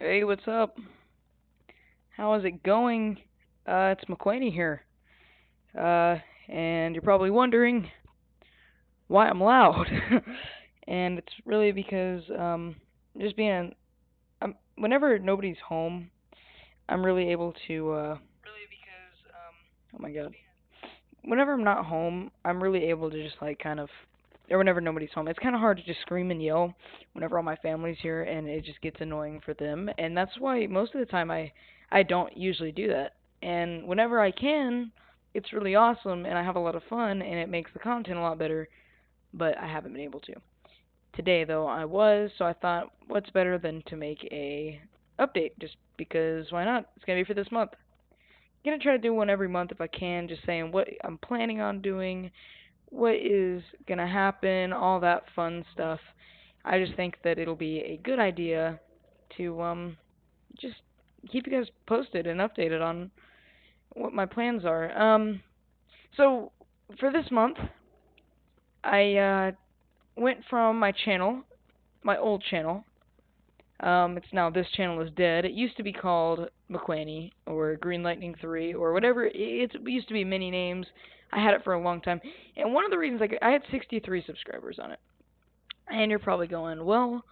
Hey, what's up? How is it going? It's Maquany here. Uh, and you're probably wondering why I'm loud. And it's really because, just being, whenever nobody's home, I'm really able to, oh my god. Whenever I'm not home, I'm really able to just like kind of, or whenever nobody's home, it's kind of hard to just scream and yell whenever all my family's here, and it just gets annoying for them. And that's why most of the time I don't usually do that. And whenever I can, it's really awesome, and I have a lot of fun, and it makes the content a lot better. But I haven't been able to. Today though, I was, so I thought, what's better than to make a update? Just because why not? It's gonna be for this month. I'm gonna try to do one every month if I can, just saying what I'm planning on doing, what is gonna happen, all that fun stuff. I just think that it'll be a good idea to just keep you guys posted and updated on what my plans are. So for this month, I went from my channel, my old channel. It's now this channel is dead. It used to be called Maquany or Green Lightning 3 or whatever. It used to be many names. I had it for a long time, and one of the reasons I had 63 subscribers on it. And you're probably going, well,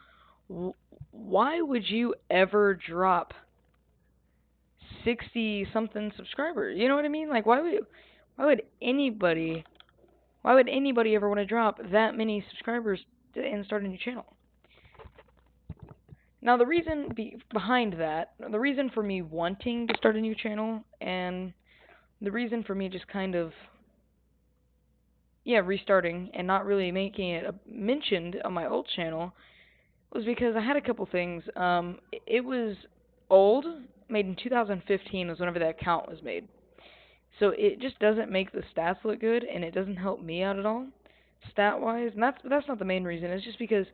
why would you ever drop 60 something subscribers? You know what I mean? Like why would anybody why would anybody ever want to drop that many subscribers and start a new channel? Now the reason behind that, the reason for me wanting to start a new channel and the reason for me just kind of restarting and not really making it mentioned on my old channel was because I had a couple things. It was old, made in 2015 was whenever that account was made. So it just doesn't make the stats look good, and it doesn't help me out at all, stat wise. And that's not the main reason. It's just because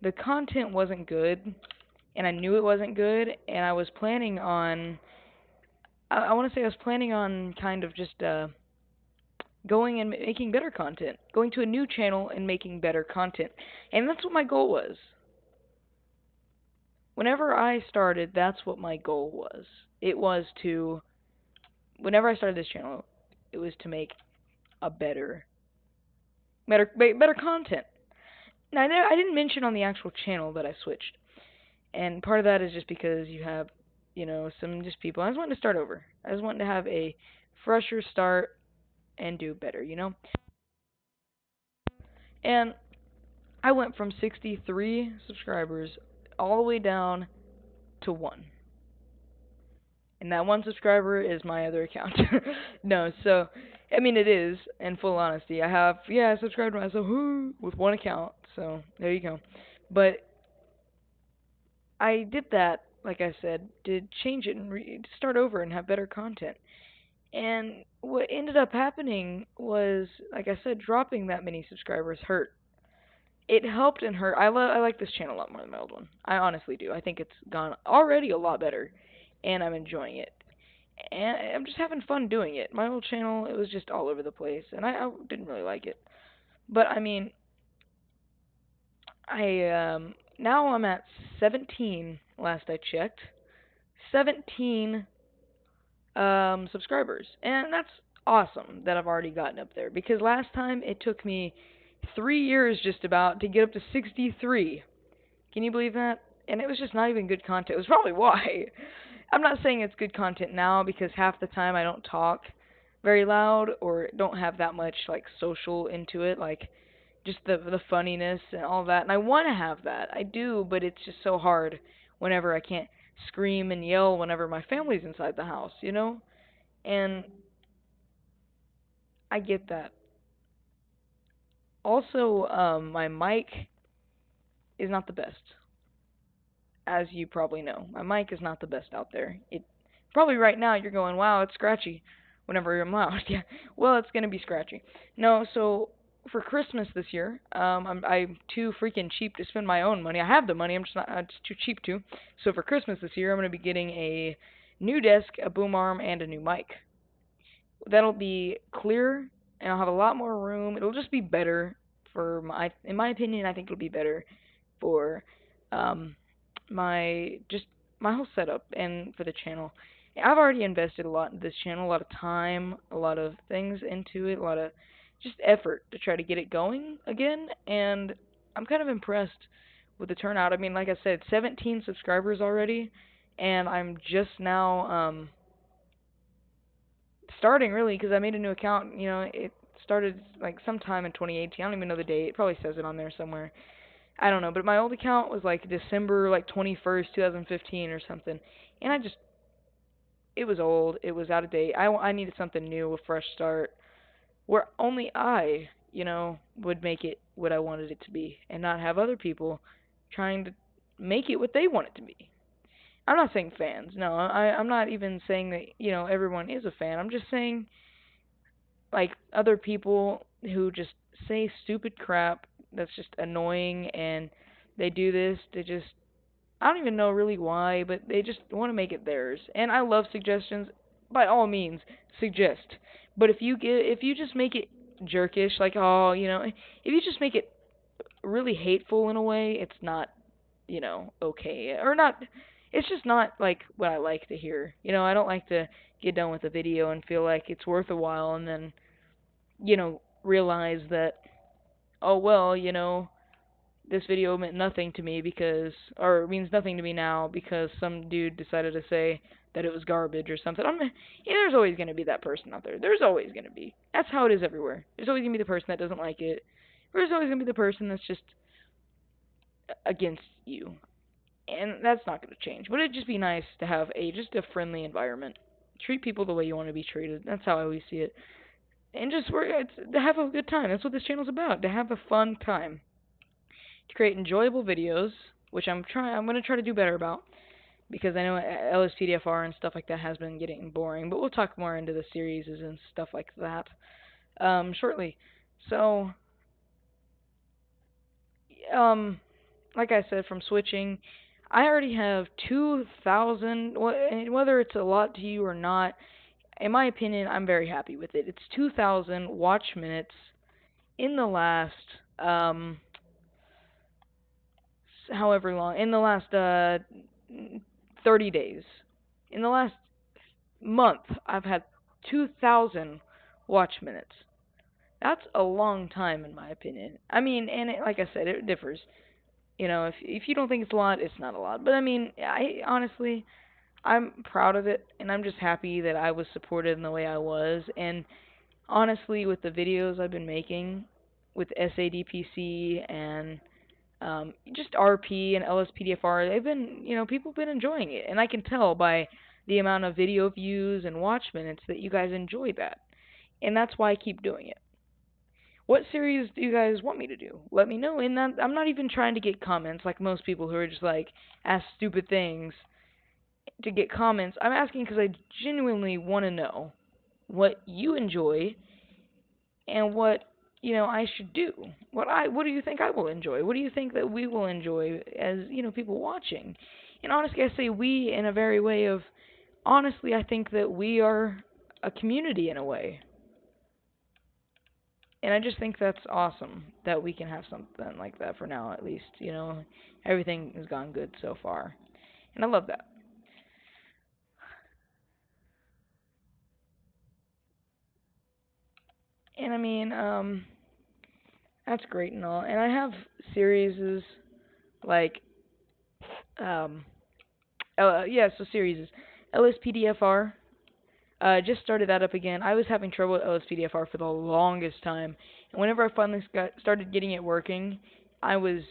the content wasn't good, and I knew it wasn't good, and I was planning on. I want to say I was planning on kind of just going and making better content, going to a new channel and making better content, and that's what my goal was. Whenever I started, that's what my goal was. It was to, whenever I started this channel, it was to make a better content. Now, I didn't mention on the actual channel that I switched, and part of that is just because you have, some just people. I just wanted to start over. I just wanted to have a fresher start and do better. And I went from 63 subscribers all the way down to one. And that one subscriber is my other account. No, so I mean it is. In full honesty, I subscribed to myself with one account. So there you go. But I did that, like I said, to change it and to start over and have better content. And what ended up happening was, like I said, dropping that many subscribers hurt. It helped and hurt. I like this channel a lot more than my old one. I honestly do. I think it's gone already a lot better, and I'm enjoying it. And I'm just having fun doing it. My old channel, it was just all over the place, and I didn't really like it. But I mean, I now I'm at 17. Last I checked, 17 subscribers, and that's awesome that I've already gotten up there. Because last time it took me 3 years just about to get up to 63. Can you believe that? And it was just not even good content. It was probably why. I'm not saying it's good content now because half the time I don't talk very loud or don't have that much like social into it, like just the funniness and all that. And I want to have that. I do, but it's just so hard whenever I can't scream and yell whenever my family's inside the house. And I get that. Also, my mic is not the best, as you probably know. My mic is not the best out there. It probably right now you're going, "Wow, it's scratchy." Whenever I'm loud, yeah. Well, it's gonna be scratchy. No, so for Christmas this year, I'm too freaking cheap to spend my own money. I have the money, I'm just not. It's too cheap to. So for Christmas this year, I'm gonna be getting a new desk, a boom arm, and a new mic. That'll be clear, and I'll have a lot more room. It'll just be better in my opinion, I think it'll be better for um my just my whole setup and for the channel. I've already invested a lot in this channel, a lot of time, a lot of things into it, a lot of just effort to try to get it going again, and I'm kind of impressed with the turnout. I mean, like I said, 17 subscribers already, and I'm just now starting really because I made a new account. It started like sometime in 2018. I don't even know the date. It probably says it on there somewhere. I don't know, but my old account was like December like 21st, 2015 or something. And it was old, it was out of date. I needed something new, a fresh start, where only I, would make it what I wanted it to be and not have other people trying to make it what they want it to be. I'm not saying fans. No, I'm not even saying that, everyone is a fan. I'm just saying like other people who just say stupid crap that's just annoying and they do this to just I don't even know really why, but they just want to make it theirs. And I love suggestions. By all means, suggest. But if you just make it jerkish, like if you just make it really hateful in a way, it's not, okay or not. It's just not like what I like to hear. I don't like to get done with a video and feel like it's worth a while and then, realize that oh well, this video meant nothing to me because, or means nothing to me now because some dude decided to say that it was garbage or something. There's always going to be that person out there. There's always going to be. That's how it is everywhere. There's always going to be the person that doesn't like it. There's always going to be the person that's just against you. And that's not going to change. But it'd just be nice to have just a friendly environment. Treat people the way you want to be treated. That's how I always see it. And just to have a good time. That's what this channel's about. To have a fun time. To create enjoyable videos, which I'm going to try to do better about because I know LSPDFR and stuff like that has been getting boring, but we'll talk more into the series and stuff like that shortly. So like I said, from switching, I already have 2,000, whether it's a lot to you or not, in my opinion, I'm very happy with it. It's 2,000 watch minutes in the last however long, in the last 30 days. In the last month, I've had 2,000 watch minutes. That's a long time, in my opinion. I mean, and like I said, it differs. If you don't think it's a lot, it's not a lot. But I mean, I honestly, I'm proud of it, and I'm just happy that I was supported in the way I was. And honestly, with the videos I've been making with SADPC and just RP and LSPDFR, they've been, people have been enjoying it, and I can tell by the amount of video views and watch minutes that you guys enjoy that, and that's why I keep doing it. What series do you guys want me to do? Let me know. And that, I'm not even trying to get comments like most people who are just like ask stupid things to get comments. I'm asking because I genuinely want to know what you enjoy and what I should do. What do you think I will enjoy? What do you think that we will enjoy as people watching? And honestly, I say we in a very way of honestly, I think that we are a community in a way. And I just think that's awesome that we can have something like that for now, at least. Everything has gone good so far. And I love that. And I mean, that's great and all. And I have series like, um, so series. LSPDFR. Just started that up again. I was having trouble with LSPDFR for the longest time, and whenever I finally started getting it working, I was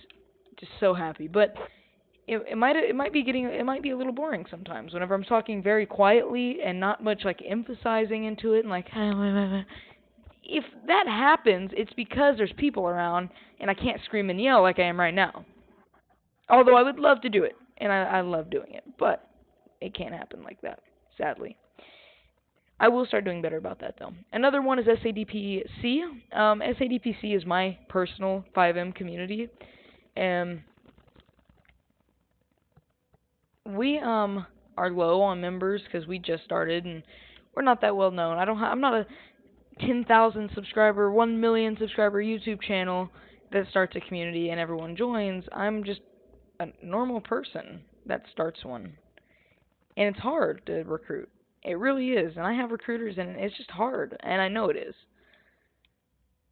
just so happy. But it might be a little boring sometimes. Whenever I'm talking very quietly and not much like emphasizing into it, and like if that happens, it's because there's people around and I can't scream and yell like I am right now. Although I would love to do it, and I love doing it, but it can't happen like that, sadly. I will start doing better about that, though. Another one is SADPC. SADPC is my personal 5M community, and we are low on members because we just started and we're not that well known. I'm not a 10,000 subscriber, 1 million subscriber YouTube channel that starts a community and everyone joins. I'm just a normal person that starts one. and it's hard to recruit. It really is, and I have recruiters, and it's just hard, and I know it is.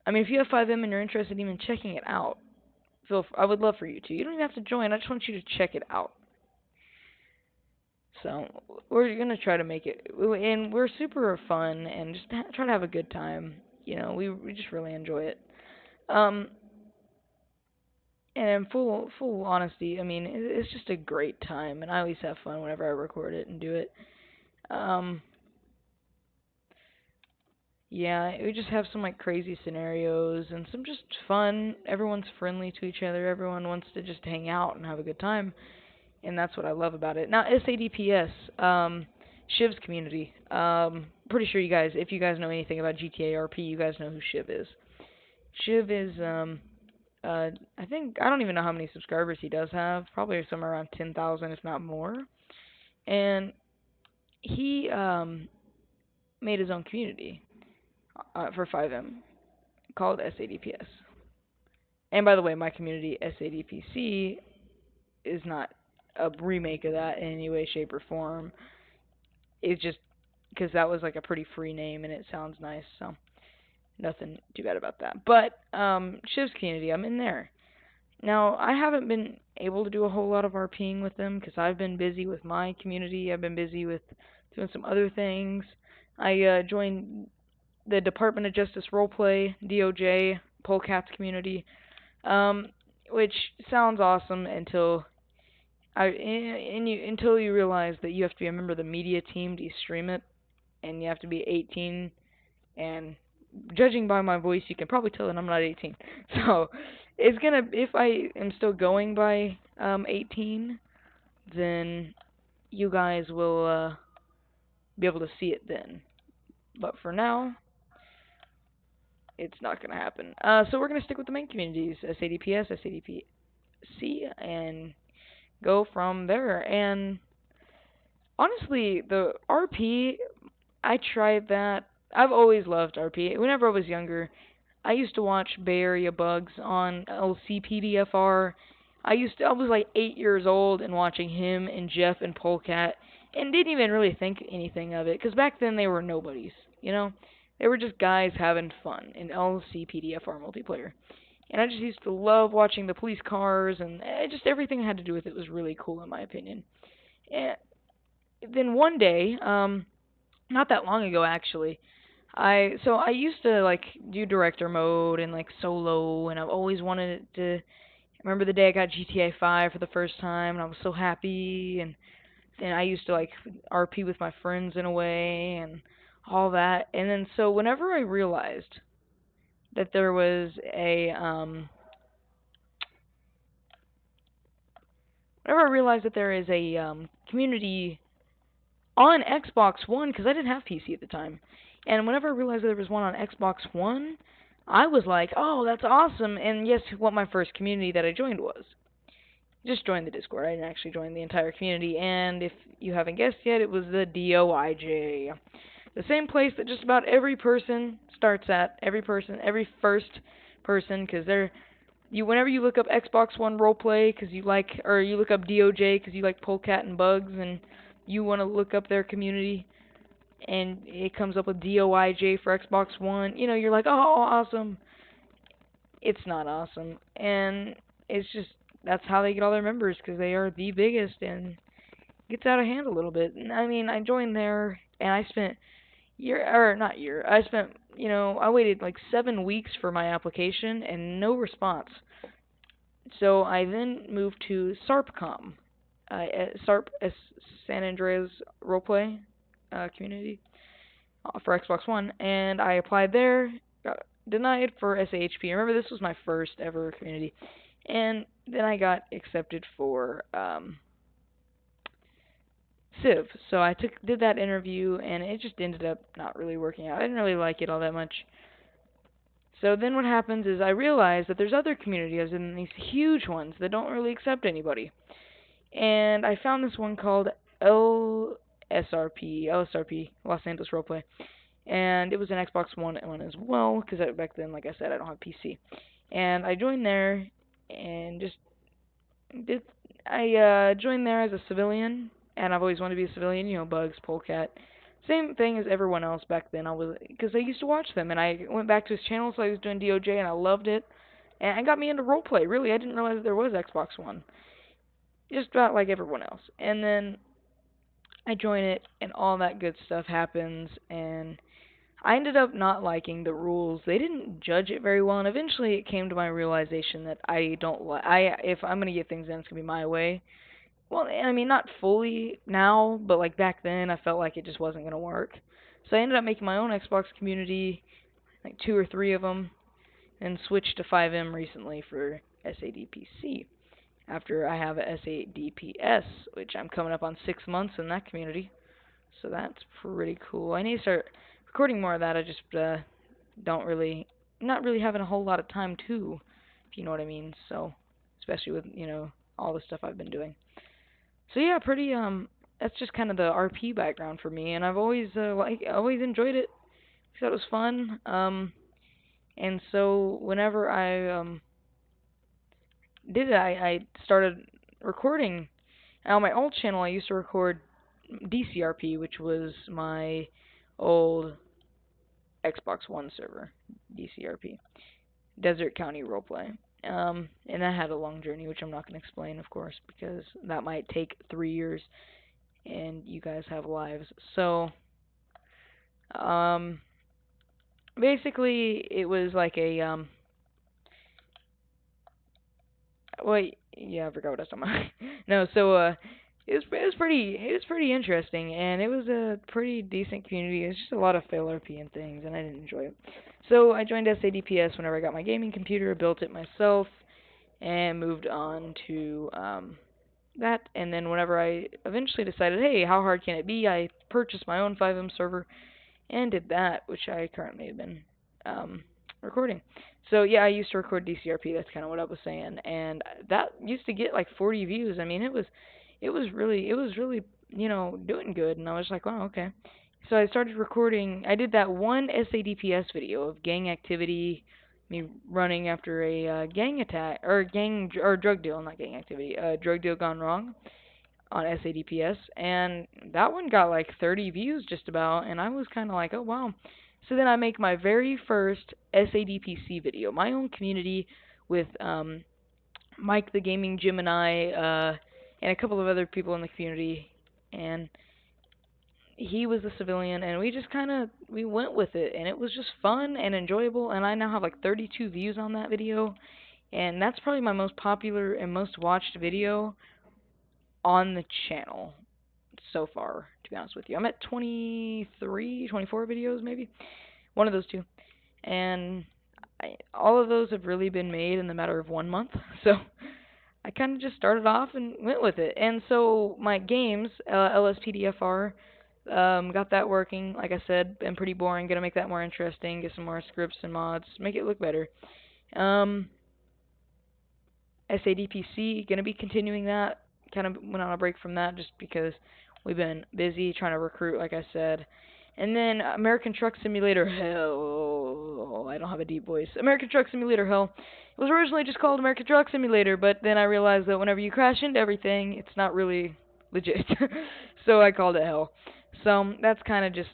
I mean, if you have 5M and you're interested in even checking it out, I would love for you to. You don't even have to join. I just want you to check it out. So we're gonna try to make it, and we're super fun, and just try to have a good time. We just really enjoy it. Um, and in full honesty, I mean, it's just a great time, and I always have fun whenever I record it and do it. Um, yeah, we just have some like crazy scenarios and some just fun. Everyone's friendly to each other. Everyone wants to just hang out and have a good time, and that's what I love about it. Now, SADPS, Shiv's community. Pretty sure if you guys know anything about GTA RP, you guys know who Shiv is. Shiv is, I think, I don't even know how many subscribers he does have. Probably somewhere around 10,000, if not more. And he, made his own community, for 5M called SADPS. And by the way, my community, SADPC, is not a remake of that in any way, shape, or form. It's just because that was like a pretty free name and it sounds nice, so nothing too bad about that. But Shiv's community, I'm in there. Now, I haven't been able to do a whole lot of RPing with them because I've been busy with my community. I've been busy with doing some other things. I joined the Department of Justice Roleplay, DOJ, Polecats community, which sounds awesome until you realize that you have to be a member of the media team to stream it, and you have to be 18. And judging by my voice, you can probably tell that I'm not 18. So if I am still going by 18, then you guys will be able to see it then. But for now, it's not going to happen. So we're going to stick with the main communities, SADPS, SADPC, and go from there. And honestly, the RP, I tried that. I've always loved RP. Whenever I was younger, I used to watch Bay Area Bugs on LCPDFR. I was like 8 years old and watching him and Jeff and Polecat, and didn't even really think anything of it, because back then they were nobodies, you know? They were just guys having fun in LCPDFR multiplayer. And I just used to love watching the police cars, and just everything that had to do with it was really cool in my opinion. And then one day, not that long ago actually, I used to like do director mode and like solo, and I've always wanted it to. I remember the day I got GTA 5 for the first time, and I was so happy, and I used to like RP with my friends in a way and all that. And then so whenever I realized that there was a community on Xbox One, because I didn't have PC at the time, and whenever I realized that there was one on Xbox One, I was like, oh, that's awesome. And guess what my first community that I joined was? Just joined the Discord. I didn't actually join the entire community, and if you haven't guessed yet, it was the DOIJ. The same place that just about every person starts at, every first person, because whenever you look up Xbox One roleplay because you like, or you look up DOJ because you like Polecat and Bugs, and you want to look up their community, and it comes up with DOIJ for Xbox One, you're like, oh, awesome. It's not awesome, and it's just, that's how they get all their members, because they are the biggest, and it gets out of hand a little bit. And I mean, I joined there, and I spent I waited like 7 weeks for my application, and no response. So I then moved to SARPCOM, SARP, San Andreas Roleplay community for Xbox One, and I applied there, got denied for SAHP. Remember, this was my first ever community, and then I got accepted for Civ. So I did that interview, and it just ended up not really working out. I didn't really like it all that much. So then what happens is I realize that there's other communities, and these huge ones that don't really accept anybody. And I found this one called LSRP, Los Angeles Roleplay. And it was an Xbox One as well, because back then, like I said, I don't have PC. And I joined there, and I joined there as a civilian, and I've always wanted to be a civilian. You know, bugs, polecat, same thing as everyone else back then. Because I used to watch them, and I went back to his channel, so I was doing DOJ, and I loved it, and it got me into roleplay. Really, I didn't realize there was Xbox One, just about like everyone else. And then I join it, and all that good stuff happens, and I ended up not liking the rules. They didn't judge it very well, and eventually it came to my realization that I don't like. If I'm gonna get things in, it's gonna be my way. Well, I mean, not fully now, but like back then, I felt like it just wasn't gonna work. So I ended up making my own Xbox community, like 2 or 3 of them, and switched to 5M recently for SADPC. After I have a SADPS, which I'm coming up on 6 months in that community. So that's pretty cool. I need to start recording more of that. I just don't really, not really having a whole lot of time to, if you know what I mean. So, especially with, all the stuff I've been doing. So yeah, pretty, that's just kind of the RP background for me, and I've always, always enjoyed it. I thought it was fun. And so whenever I, did it, I started recording. On my old channel, I used to record DCRP, which was my old Xbox One server, DCRP, Desert County Roleplay. And that had a long journey, which I'm not going to explain, of course, because that might take 3 years, and you guys have lives. So, basically, it was like a, wait, yeah, I forgot what I was talking about. No, so, it was pretty interesting, and it was a pretty decent community. It's just a lot of fail RP and things, and I didn't enjoy it. So I joined SADPS whenever I got my gaming computer, built it myself, and moved on to that. And then whenever I eventually decided, hey, how hard can it be? I purchased my own 5M server and did that, which I currently have been recording. So yeah, I used to record DCRP. That's kind of what I was saying, and that used to get like 40 views. I mean, it was really, doing good. And I was like, wow, okay. So I started recording. I did that one SADPS video of gang activity, me running after a gang attack or drug deal, not gang activity, drug deal gone wrong on SADPS, and that one got like 30 views just about, and I was kind of like, oh wow. So then I make my very first SADPC video, my own community with Mike the Gaming Gemini, and a couple of other people in the community, and he was a civilian, and we just we went with it, and it was just fun and enjoyable, and I now have like 32 views on that video, and that's probably my most popular and most watched video on the channel so far, to be honest with you. I'm at 23, 24 videos maybe, one of those two, and all of those have really been made in the matter of 1 month, so I kind of just started off and went with it. And so my games, LSPDFR, got that working. Like I said, been pretty boring. Gonna make that more interesting. Get some more scripts and mods. Make it look better. SADPC, gonna be continuing that. Kind of went on a break from that just because we've been busy trying to recruit, like I said. And then American Truck Simulator Hell. I don't have a deep voice. American Truck Simulator Hell. It was originally just called American Truck Simulator, but then I realized that whenever you crash into everything, it's not really legit. So I called it Hell. So that's kind of just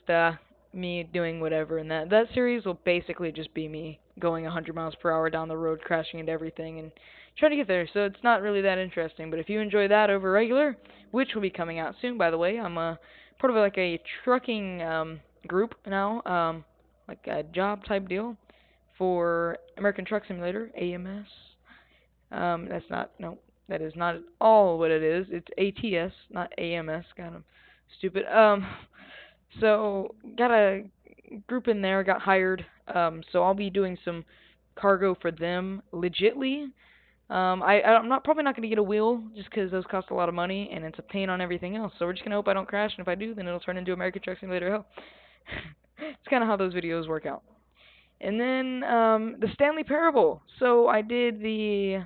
me doing whatever, and that series will basically just be me going 100 miles per hour down the road, crashing into everything, and trying to get there. So it's not really that interesting. But if you enjoy that over regular, which will be coming out soon, by the way, I'm part of like a trucking group now, like a job type deal for American Truck Simulator, AMS. That's not, no, that is not at all what it is. It's ATS, not AMS. Kind of stupid. So got a group in there, got hired. So I'll be doing some cargo for them legitly. I'm probably not gonna get a wheel just because those cost a lot of money and it's a pain on everything else. So we're just gonna hope I don't crash, and if I do, then it'll turn into American Truck Simulator Hell. It's kind of how those videos work out. And then the Stanley Parable. So I did the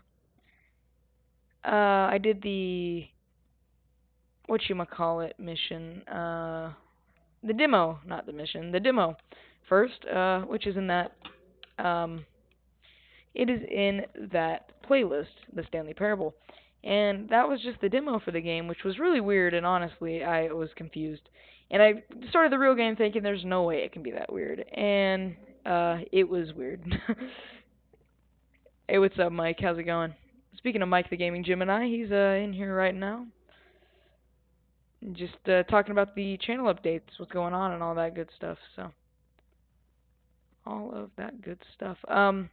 whatchamacallit mission, the demo, not the mission, the demo first, which is in that, it is in that playlist, the Stanley Parable. And that was just the demo for the game, which was really weird, and honestly, I was confused. And I started the real game thinking there's no way it can be that weird. And it was weird. Hey, what's up, Mike? How's it going? Speaking of Mike the Gaming Gemini, he's in here right now. Just talking about the channel updates, what's going on, and all that good stuff. So, all of that good stuff. And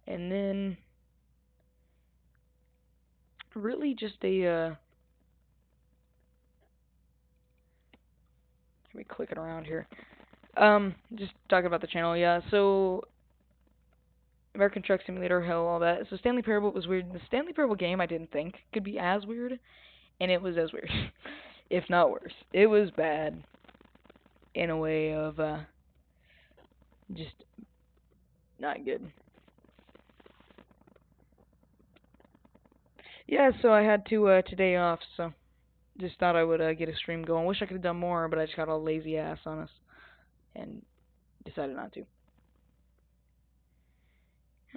then really just let me click it around here. Just talking about the channel, yeah. So, American Truck Simulator, hell, all that. So, Stanley Parable was weird. The Stanley Parable game I didn't think could be as weird, and it was as weird, if not worse. It was bad in a way of just not good. Yeah, so I had to today off, so just thought I would get a stream going. Wish I could have done more, but I just got all lazy ass on us and decided not to.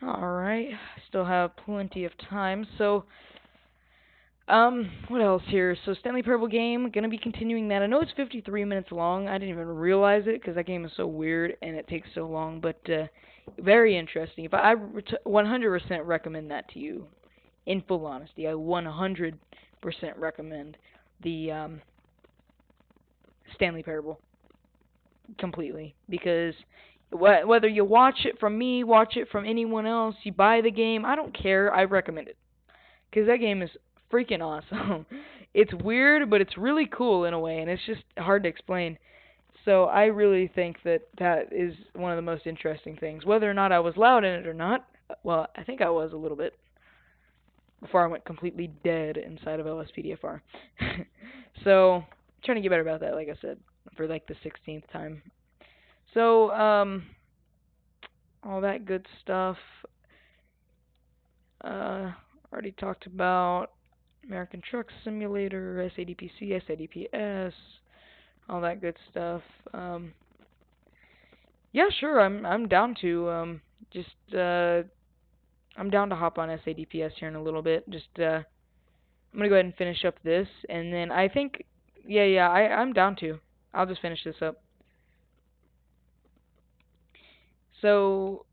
Alright, still have plenty of time, so what else here? So Stanley Parable game, gonna be continuing that. I know it's 53 minutes long. I didn't even realize it because that game is so weird and it takes so long, but very interesting. If I 100% recommend that to you. In full honesty, I 100% recommend the Stanley Parable completely, because whether you watch it from me, watch it from anyone else, you buy the game, I don't care. I recommend it because that game is freaking awesome. It's weird, but it's really cool in a way, and it's just hard to explain. So I really think that that is one of the most interesting things. Whether or not I was loud in it or not, well, I think I was a little bit before I went completely dead inside of LSPDFR. So, trying to get better about that, like I said, for like the 16th time. So, all that good stuff. Already talked about American Truck Simulator, SADPC, SADPS, all that good stuff. Yeah, sure, I'm down to just I'm down to hop on SADPS here in a little bit. Just I'm gonna go ahead and finish up this, and then I think, yeah, I'm down to. I'll just finish this up. So,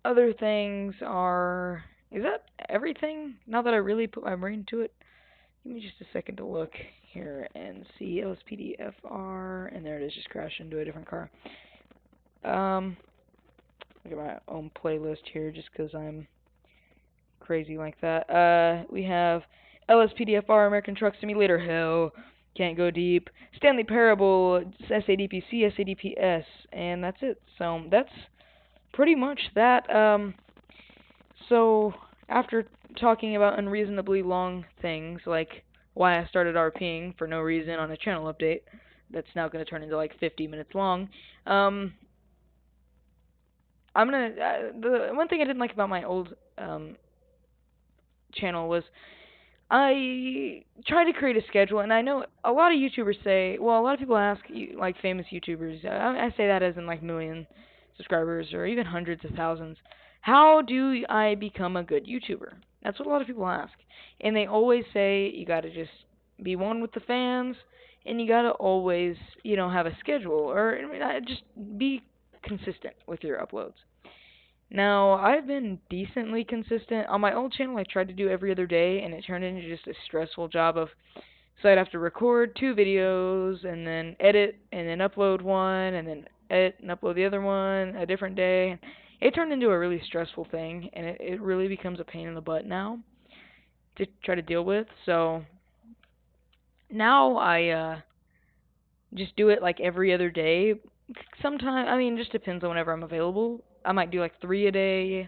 other things are, is that everything? Now that I really put my brain to it, give me just a second to look here and see LSPDFR, and there it is, just crashed into a different car. Look at my own playlist here, just because I'm crazy like that. We have LSPDFR, American Truck Simulator, hell, can't go deep. Stanley Parable, SADPC, SADPS, and that's it. So that's pretty much that. So after talking about unreasonably long things, like why I started RPing for no reason on a channel update, that's now going to turn into like 50 minutes long. I'm gonna. The one thing I didn't like about my old channel was I try to create a schedule, and I know a lot of YouTubers say, well, a lot of people ask, like famous YouTubers, I say that as in like million subscribers or even hundreds of thousands, how do I become a good YouTuber? That's what a lot of people ask. And they always say you gotta just be one with the fans, and you gotta always, have a schedule, or just be consistent with your uploads. Now, I've been decently consistent. On my old channel, I tried to do every other day, and it turned into just a stressful job of, so I'd have to record 2 videos, and then edit, and then upload one, and then edit and upload the other one a different day. It turned into a really stressful thing, and it really becomes a pain in the butt now to try to deal with. So, now I just do it like every other day. Sometimes, I mean, it just depends on whenever I'm available. I might do like 3 a day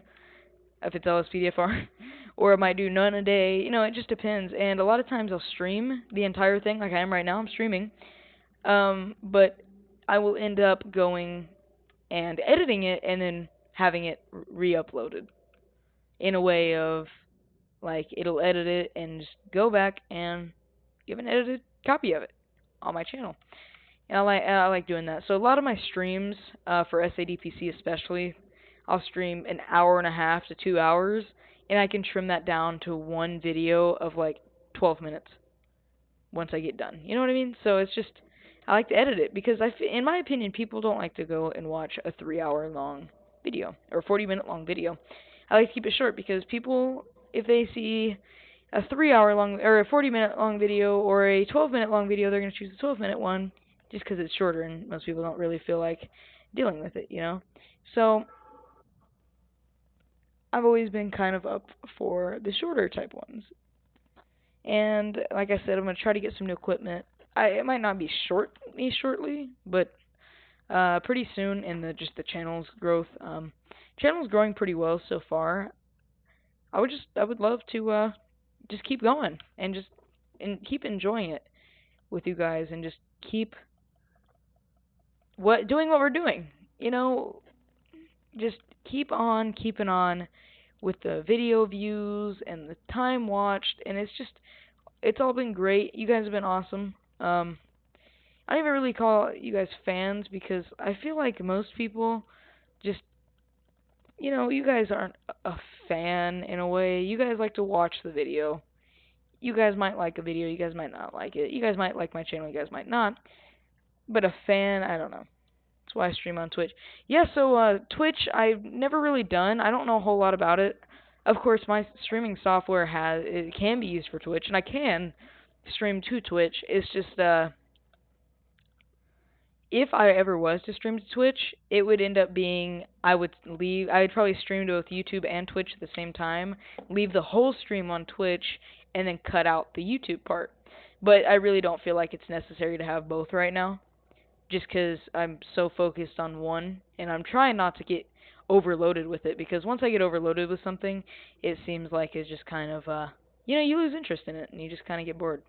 if it's LSPDFR, or I might do none a day. It just depends. And a lot of times I'll stream the entire thing, like I am right now. I'm streaming, but I will end up going and editing it and then having it re-uploaded in a way of like it'll edit it and just go back and give an edited copy of it on my channel. And I like doing that. So a lot of my streams, for SADPC especially, I'll stream an hour and a half to 2 hours, and I can trim that down to one video of like 12 minutes once I get done. You know what I mean? So it's just I like to edit it because in my opinion, people don't like to go and watch a 3-hour long video or 40-minute long video. I like to keep it short because people, if they see a 3-hour long or a 40-minute long video or a 12-minute long video, they're going to choose the 12-minute one just because it's shorter and most people don't really feel like dealing with it, you know? So I've always been kind of up for the shorter type ones. And like I said, I'm gonna try to get some new equipment. It might not be shortly, but pretty soon in the channel's growth. Channel's growing pretty well so far. I would love to just keep going and keep enjoying it with you guys and just keep doing what we're doing. You know, just keep on keeping on with the video views and the time watched, and it's all been great. You guys have been awesome. I don't even really call you guys fans because I feel like most people just, you guys aren't a fan in a way. You guys like to watch the video. You guys might like a video, you guys might not like it. You guys might like my channel, you guys might not. But a fan, I don't know. That's why I stream on Twitch. Yeah, so Twitch I've never really done. I don't know a whole lot about it. Of course, my streaming software it can be used for Twitch, and I can stream to Twitch. It's just if I ever was to stream to Twitch, it would end up being I'd probably stream to both YouTube and Twitch at the same time, leave the whole stream on Twitch, and then cut out the YouTube part. But I really don't feel like it's necessary to have both right now, just because I'm so focused on one, and I'm trying not to get overloaded with it, because once I get overloaded with something, it seems like it's just kind of, you lose interest in it, and you just kind of get bored.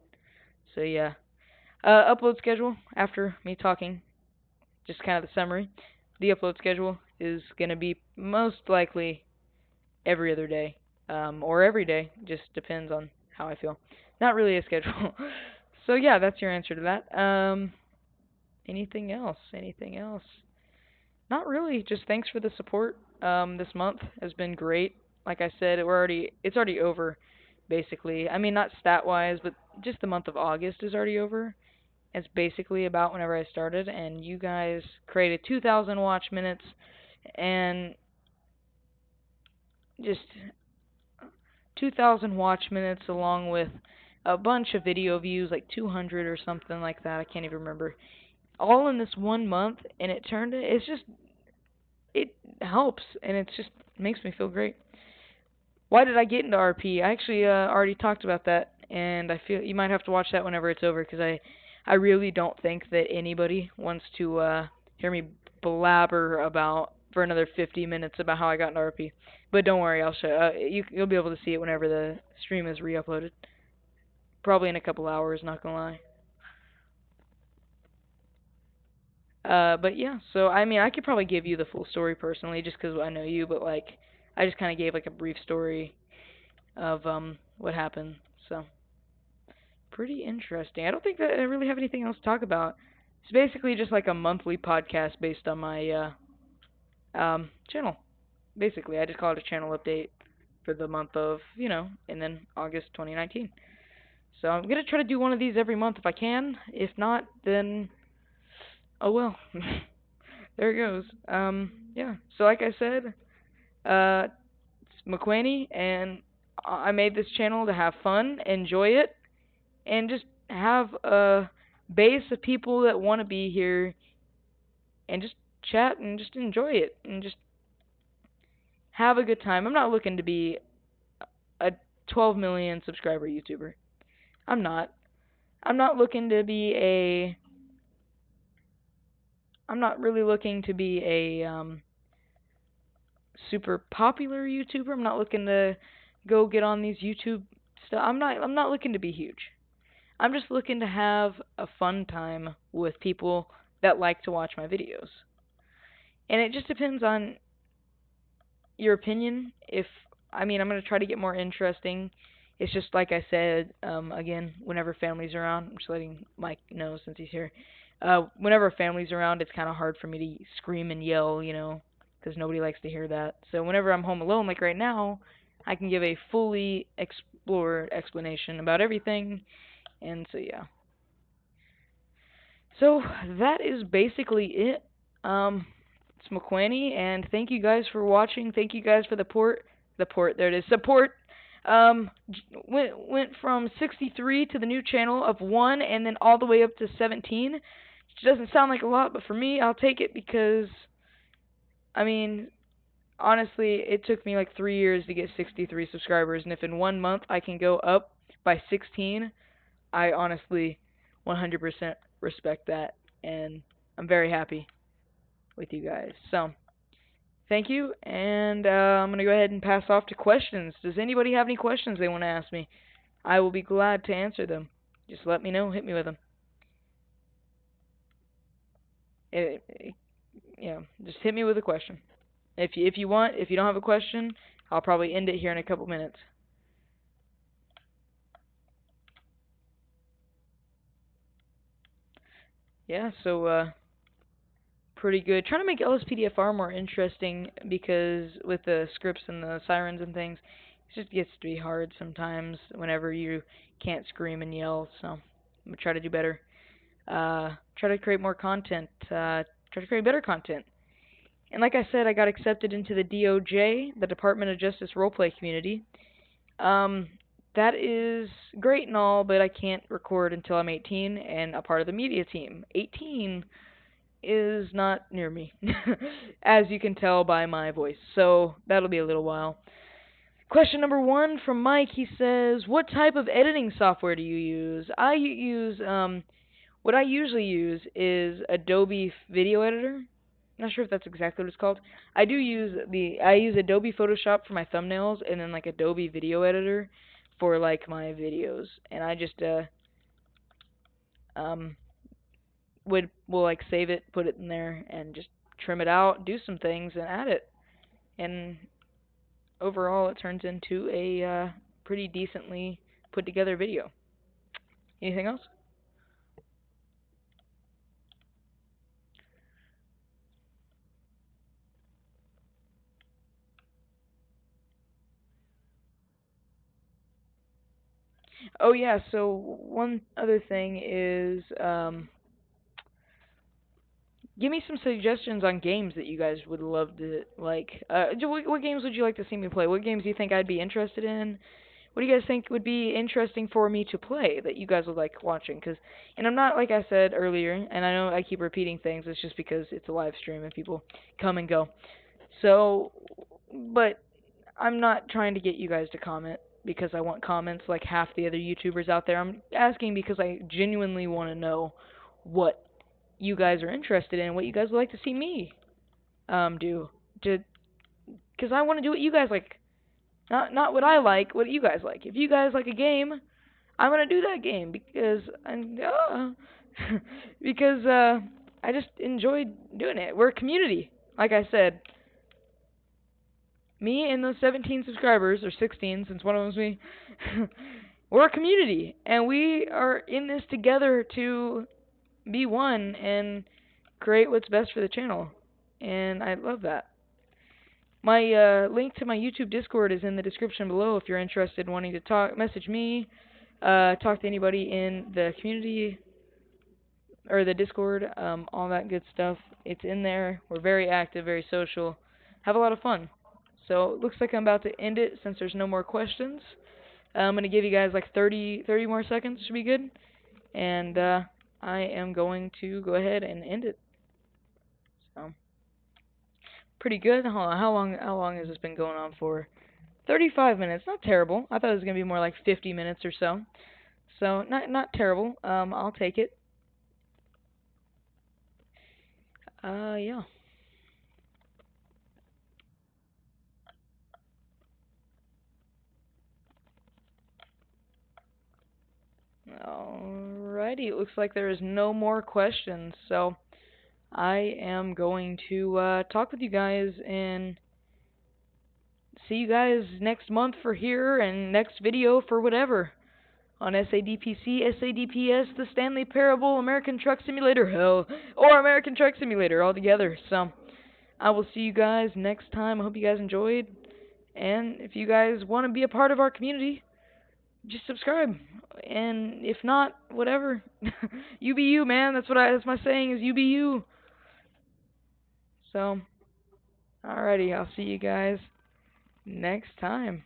So yeah. Upload schedule, after me talking, just kind of the summary. The upload schedule is going to be most likely every other day, or every day, just depends on how I feel. Not really a schedule. So yeah, that's your answer to that. Anything else? Anything else? Not really. Just thanks for the support. This month has been great. Like I said, it's already over, basically. I mean, not stat-wise, but just the month of August is already over. It's basically about whenever I started, and you guys created 2,000 watch minutes, and just 2,000 watch minutes along with a bunch of video views, like 200 or something like that. I can't even remember. All in this one month, and it helps, and it just makes me feel great. Why did I get into RP? I actually already talked about that, and I feel you might have to watch that whenever it's over, because I really don't think that anybody wants to hear me blabber about for another 50 minutes about how I got into RP. But don't worry, I'll show you'll be able to see it whenever the stream is re-uploaded. Probably in a couple hours, not gonna lie. But yeah, so I mean, I could probably give you the full story personally, just 'cause I know you. But like, I just kind of gave like a brief story of what happened. So pretty interesting. I don't think that I really have anything else to talk about. It's basically just like a monthly podcast based on my channel. Basically, I just call it a channel update for the month of, and then August 2019. So I'm gonna try to do one of these every month if I can. If not, then oh well. There it goes. Yeah. So like I said, it's Maquany, and I made this channel to have fun, enjoy it, and just have a base of people that want to be here and just chat and just enjoy it and just have a good time. I'm not looking to be a 12 million subscriber YouTuber. I'm not. I'm not looking to be a I'm not really looking to be a super popular YouTuber. I'm not looking to go get on these YouTube stuff. I'm not looking to be huge. I'm just looking to have a fun time with people that like to watch my videos. And it just depends on your opinion. I'm going to try to get more interesting. It's just like I said, again, whenever family's around, I'm just letting Mike know since he's here. Whenever family's around, it's kind of hard for me to scream and yell, because nobody likes to hear that. So whenever I'm home alone, like right now, I can give a fully explored explanation about everything. And so yeah. So that is basically it. It's Maquany, and thank you guys for watching. Thank you guys for there it is, support. Went from 63 to the new channel of 1, and then all the way up to 17. Which doesn't sound like a lot, but for me, I'll take it because, I mean, honestly, it took me like 3 years to get 63 subscribers, and if in 1 month I can go up by 16, I honestly 100% respect that, and I'm very happy with you guys. So, thank you, and I'm going to go ahead and pass off to questions. Does anybody have any questions they want to ask me? I will be glad to answer them. Just let me know, hit me with them. Yeah, just hit me with a question. If you want, if you don't have a question, I'll probably end it here in a couple minutes. Yeah, so pretty good. Trying to make LSPDFR more interesting because with the scripts and the sirens and things, it just gets to be hard sometimes whenever you can't scream and yell. So I'm gonna try to do better. Try to create more content. Try to create better content. And like I said, I got accepted into the DOJ, the Department of Justice roleplay community. Um, that is great and all, but I can't record until I'm 18 and a part of the media team. 18 is not near me, as you can tell by my voice. So that'll be a little while. Question number 1 from Mike. He says, "What type of editing software do you use?" I use what I usually use is Adobe Video Editor. Not sure if that's exactly what it's called. I use Adobe Photoshop for my thumbnails, and then like Adobe Video Editor for like my videos. And I just um will like save it, put it in there, and just trim it out, do some things, and add it. And overall, it turns into a pretty decently put together video. Anything else? Oh yeah, so one other thing is give me some suggestions on games that you guys would love to like. What games would you like to see me play? What games do you think I'd be interested in? What do you guys think would be interesting for me to play that you guys would like watching? And I'm not, like I said earlier, and I know I keep repeating things. It's just because it's a live stream and people come and go. So, but I'm not trying to get you guys to comment because I want comments like half the other YouTubers out there. I'm asking because I genuinely want to know what you guys are interested in, what you guys would like to see me do. Because I want to do what you guys like. Not what I like, what you guys like. If you guys like a game, I'm gonna do that game because I just enjoy doing it. We're a community, like I said. Me and those 17 subscribers, or 16, since one of them's me. We're a community, and we are in this together to be one and create what's best for the channel. And I love that. My link to my YouTube Discord is in the description below if you're interested in wanting to talk, message me, talk to anybody in the community or the Discord, all that good stuff. It's in there. We're very active, very social. Have a lot of fun. So it looks like I'm about to end it since there's no more questions. I'm going to give you guys like 30 more seconds. Should be good. And I am going to go ahead and end it. So pretty good. How long has this been going on for? 35 minutes. Not terrible. I thought it was going to be more like 50 minutes or so. So not terrible. I'll take it. Yeah. Alrighty, it looks like there is no more questions, so I am going to talk with you guys and see you guys next month for here and next video for whatever on SADPC, SADPS, the Stanley Parable, American Truck Simulator, hell, or American Truck Simulator altogether. So I will see you guys next time. I hope you guys enjoyed, And if you guys want to be a part of our community, just subscribe. And if not, whatever. You be you, man. That's my saying is you be you. So, alrighty, I'll see you guys next time.